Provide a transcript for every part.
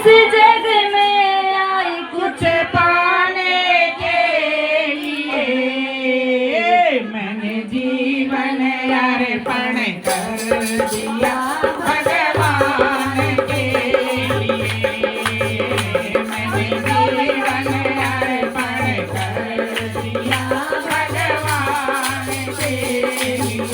इस जग में आई कुछ पाने के लिए। मैंने जीवन अर्पण कर दिया भगवान के लिए। मैंने जीवन अर्पण कर दिया भगवान के लिए।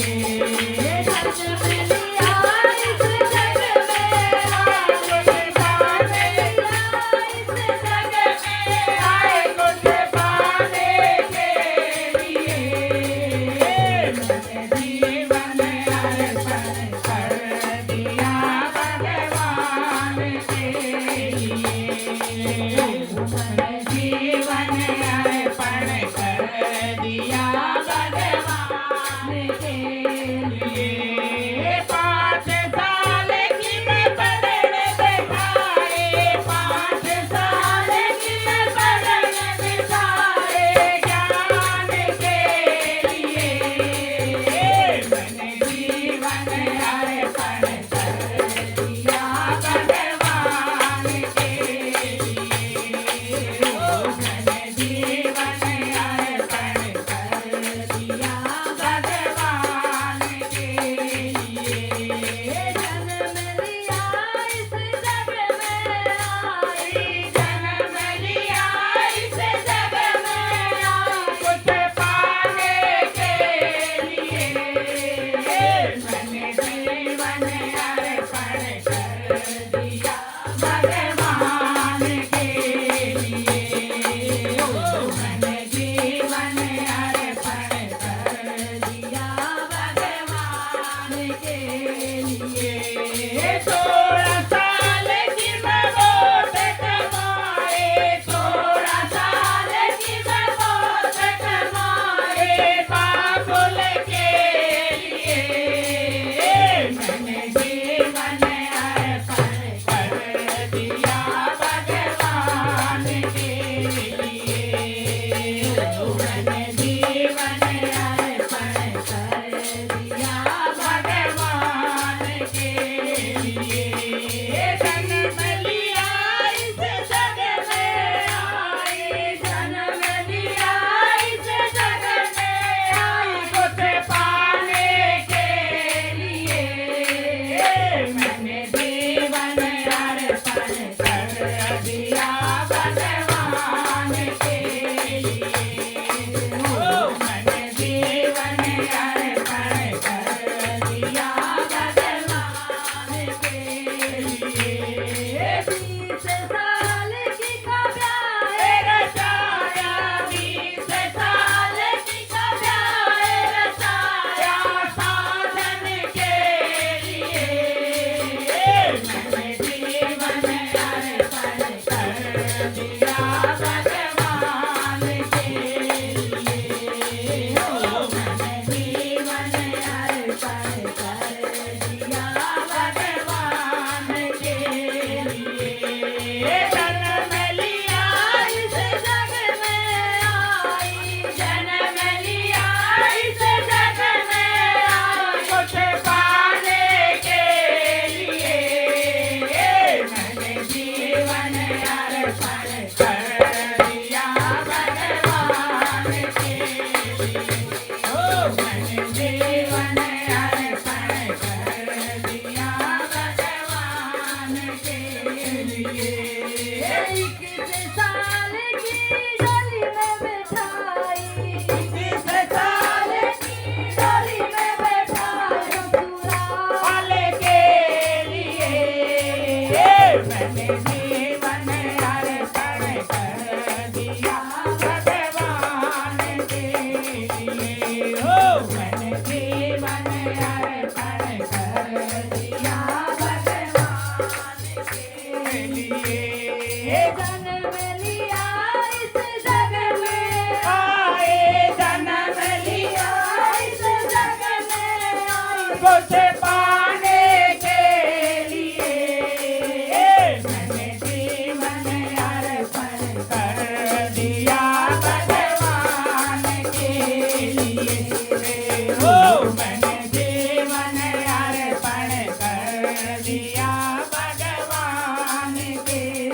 दिया भगवान के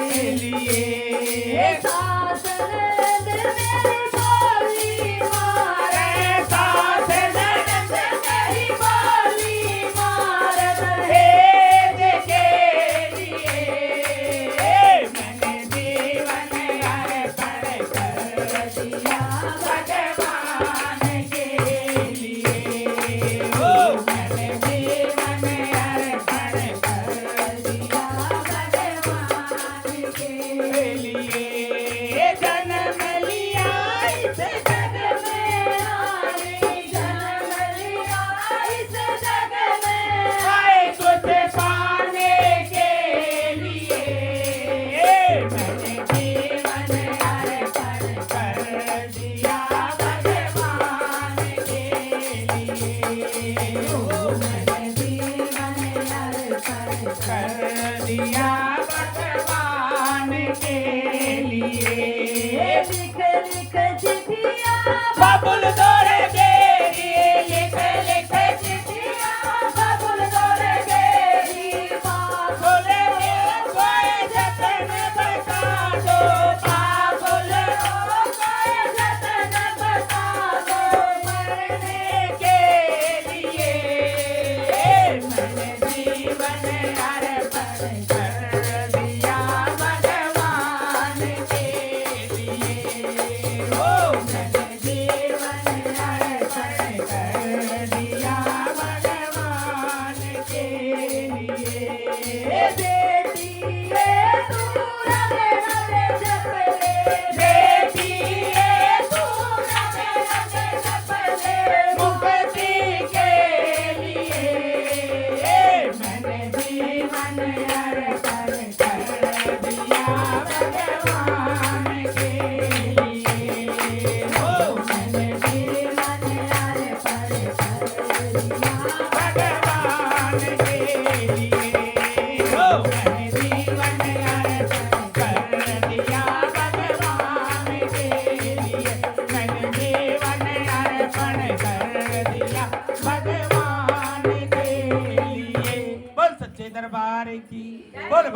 मेरी बोली मारे साथ ननद मेरी बोली मारे दहेज के लिए मैंने जीवन अर्पण कर दिया भगवान के लिए। ओ मैंने जीवन अर्पण कर दिया भगवान के लिए। जन्म लिया इस जग में जन्म लिया इस जग में आए कुछ पाने के लिए मैंने जीवन अर्पण कर दिया भगवान के लिए। ओ मैंने जीवन अर्पण कर दिया भगवान के लिए। लिख लिख चिट्ठिया बाबुल दौड़े गेरी लिख लिख चिट्ठिया बबुल दौड़े गेरी बाबुल कोई जतन बता दो बाबुल कोई जतन बता दो मरने के लिए मैंने जीवन अर्पण कर दिया भगवान के लिए। ओ मैंने जीवन अर्पण कर दिया भगवान के लिए। बेटी ये तू रवे रवे जपले बेटी ये तू रवे रवे जपले मुक्ति के लिए मैंने जीवन अर्पण कर दिया भगवान के लिए। ओ मैंने जीवन अर्पण कर दिया भगवान के लिए। ओ मैंने जीवन अर्पण कर दिया भगवान के लिए। मैंने जीवन अर्पण कर दिया भगवान के लिए। बोल सच्चे दरबार की बोल।